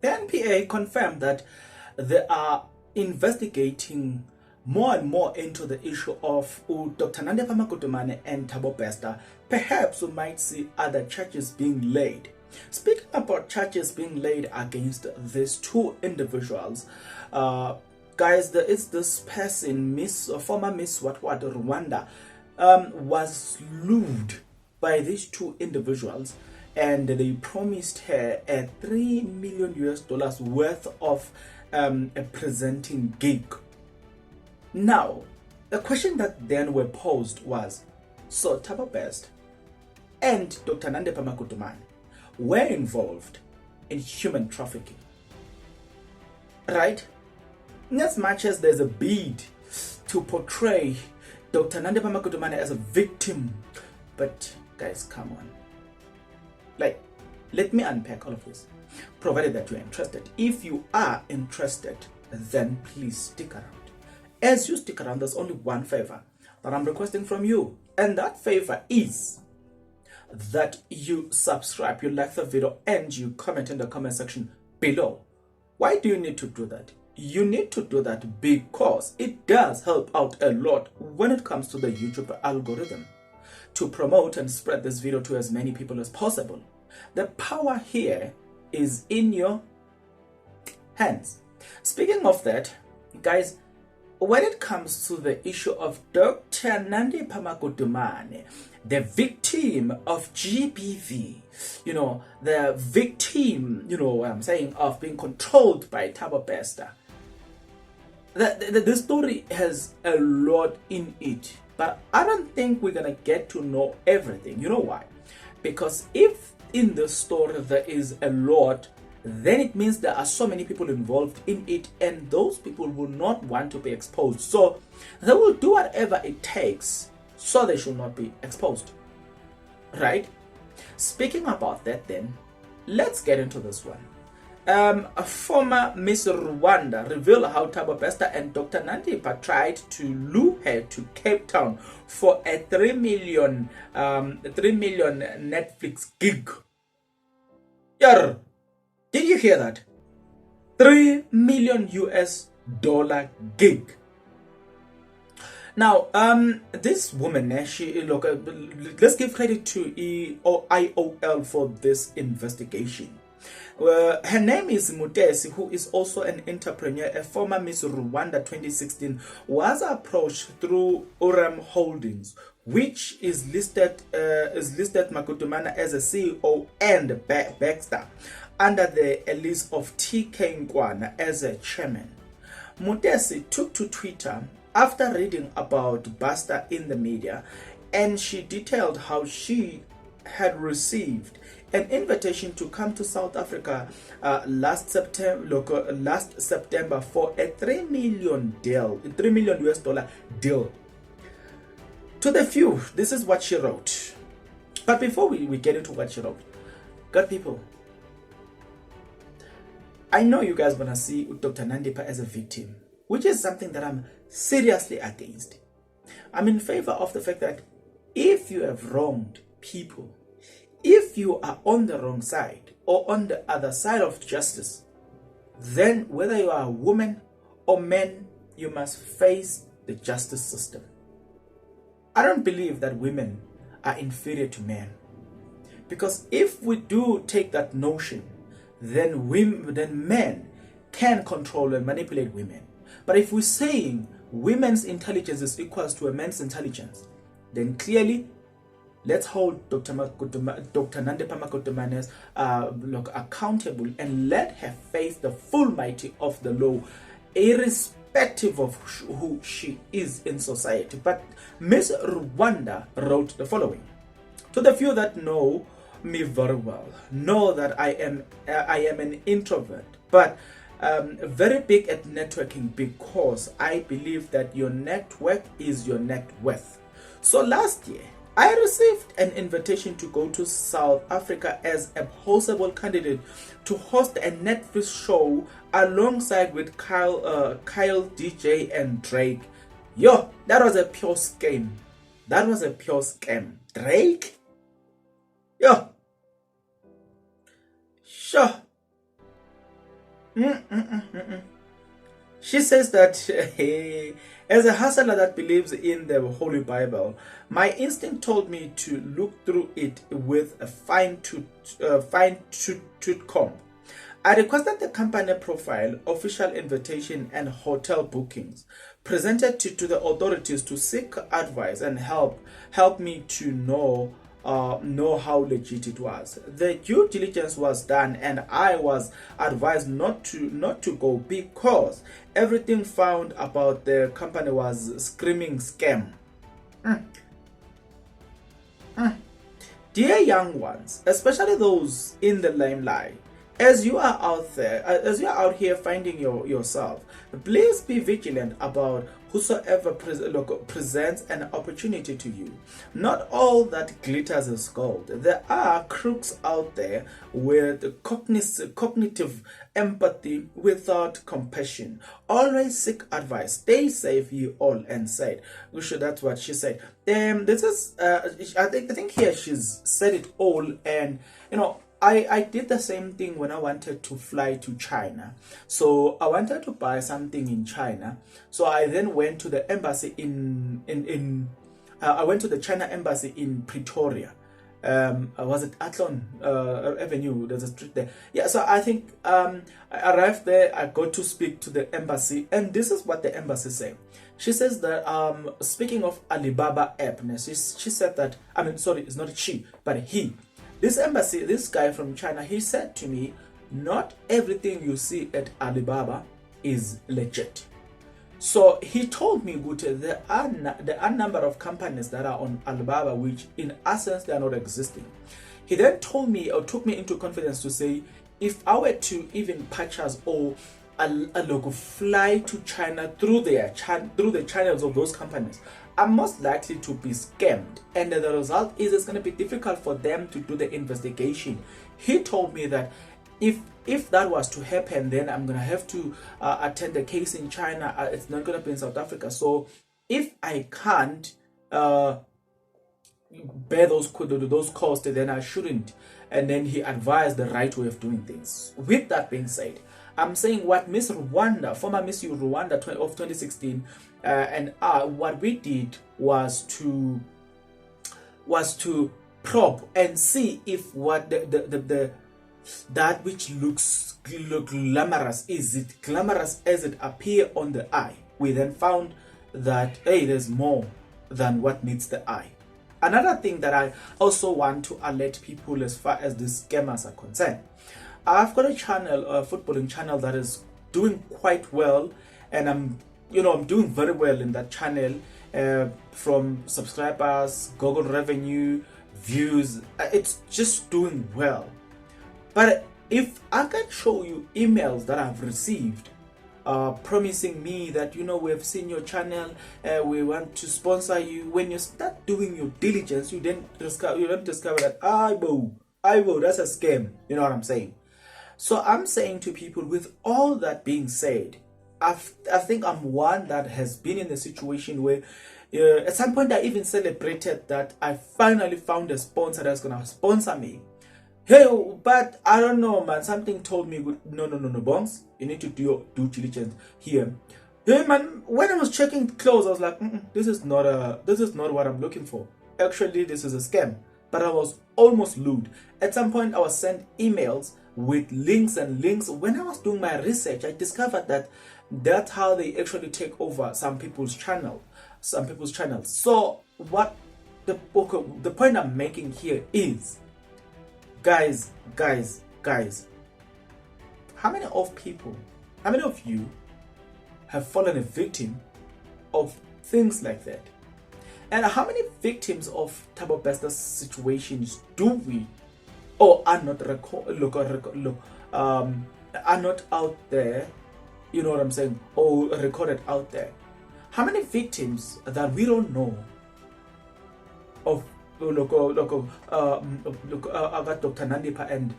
The NPA confirmed that they are investigating more and more into the issue of Dr. Nandipha and Thabo Bester. Perhaps we might see other charges being laid. Speaking about charges being laid against these two individuals, guys, there is this person, former Miss Rwanda, was lured by these two individuals, and they promised her a $3 million worth of a presenting gig. Now, the question that then were posed was, so Thabo Best and Dr. Nandipha were involved in human trafficking, right? In as much as there's a bid to portray Dr. Nandipha as a victim, but guys, come on. Like, let me unpack all of this, provided that you're interested. If you are interested, then please stick around. As you stick around, there's only one favor that I'm requesting from you, and that favor is that you subscribe, you like the video, and you comment in the comment section below. Why do you need to do that? You need to do that because it does help out a lot when it comes to the YouTube algorithm to promote and spread this video to as many people as possible. The power here is in your hands. Speaking of that, guys, when it comes to the issue of Dr. Nandipha, the victim of GBV, the victim, what I'm saying, of being controlled by Thabo Bester, the story has a lot in it, but I don't think we're gonna get to know everything. You know why? Because if in the story there is a lot, then it means there are so many people involved in it, and those people will not want to be exposed. So they will do whatever it takes so they should not be exposed. Right? Speaking about that, then, let's get into this one. A former Miss Rwanda revealed how Thabo Bester and Dr. Nandipha tried to lure her to Cape Town for a 3 million Netflix gig. Yeah. Did you hear that? $3 million gig. Now, this woman, let's give credit to IOL for this investigation. Her name is Mutesi, who is also an entrepreneur, a former Miss Rwanda 2016, was approached through Uram Holdings, which is listed Makutumana as a CEO and Baxter under the lease of TK Nkwana as a chairman. Mutesi took to Twitter after reading about Basta in the media, and she detailed how she had received an invitation to come to South Africa last September for a $3 million deal. To the few, this is what she wrote. But before we get into what she wrote, God people, I know you guys want to see Dr. Nandipha as a victim, which is something that I'm seriously against. I'm in favor of the fact that if you have wronged people, if you are on the wrong side or on the other side of justice, then whether you are a woman or man, you must face the justice system. I don't believe that women are inferior to men, because if we do take that notion, then men can control and manipulate women. But if we're saying women's intelligence is equal to a man's intelligence, then clearly let's hold Dr. Nandipha accountable and let her face the full mighty of the law, irrespective of who she is in society. But Miss Rwanda wrote the following: to the few that know me very well, know that I am an introvert, but very big at networking, because I believe that your network is your net worth. So last year, I received an invitation to go to South Africa as a possible candidate to host a Netflix show alongside with Kyle, DJ, and Drake. Yo, that was a pure scam. That was a pure scam. Drake? Yo. Sure. She says that hey, as a hustler that believes in the Holy Bible, my instinct told me to look through it with a fine-tooth comb. I requested the company profile, official invitation, and hotel bookings presented to the authorities to seek advice and help me to know how legit it was. The due diligence was done, and I was advised not to go because everything found about the company was screaming scam. Dear young ones, especially those in the limelight, as you are out there, as you are out here finding yourself, please be vigilant about whosoever presents an opportunity to you. Not all that glitters is gold. There are crooks out there with cognitive empathy without compassion. Always seek advice. Stay safe, you all, and said. That's what she said. This is, I think here she's said it all, and I did the same thing when I wanted to fly to China. So I wanted to buy something in China. So I then went to the embassy I went to the China embassy in Pretoria. Was it Athlon Avenue? There's a street there. Yeah, so I think I arrived there. I got to speak to the embassy, and this is what the embassy said. She says that speaking of Alibaba app, she said that, sorry, it's not she, but he. This embassy, this guy from China, he said to me, not everything you see at Alibaba is legit. So he told me, there are a number of companies that are on Alibaba which in essence they are not existing. He then told me, or took me into confidence to say, if I were to even purchase or a logo fly to China through the channels of those companies, I'm most likely to be scammed, and the result is it's going to be difficult for them to do the investigation. He told me that if that was to happen, then I'm going to have to attend a case in China. It's not going to be in South Africa. So if I can't bear those costs, then I shouldn't. And then he advised the right way of doing things. With that being said, I'm saying what Miss Rwanda, former Miss Rwanda of 2016, and what we did was to probe and see if what that which looks glamorous, is it glamorous as it appear on the eye. We then found that hey, there's more than what meets the eye. Another thing that I also want to alert people as far as these scammers are concerned. I've got a channel, a footballing channel that is doing quite well, and I'm doing very well in that channel, from subscribers, Google revenue, views. It's just doing well. But if I can show you emails that I've received, promising me that we've seen your channel, we want to sponsor you. When you start doing your diligence, you don't discover that that's a scam. You know what I'm saying? So I'm saying to people, with all that being said, I think I'm one that has been in a situation where at some point I even celebrated that I finally found a sponsor that's gonna sponsor me. Hey, but I don't know, man. Something told me, no, Bongs, you need to do your due diligence here. Hey, man. When I was checking clothes, I was like, this is not what I'm looking for. Actually, this is a scam. But I was almost lured. At some point, I was sent emails with links. When I was doing my research, I discovered that that's how they actually take over some people's channels. So what the point I'm making here is, guys, how many of you have fallen a victim of things like that? And how many victims of Thabo Bester situations do we, or are not are not out there? You know what I'm saying? Or recorded out there? How many victims that we don't know of? I got Dr. Nandipha and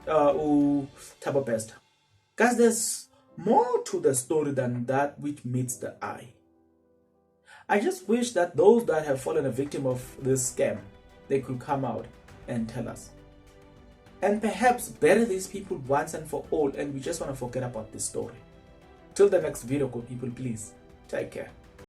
Thabo Bester. Guys, there's more to the story than that which meets the eye. I just wish that those that have fallen a victim of this scam, they could come out and tell us. and perhaps bury these people once and for all, and we just want to forget about this story. Till the next video, good people, please take care.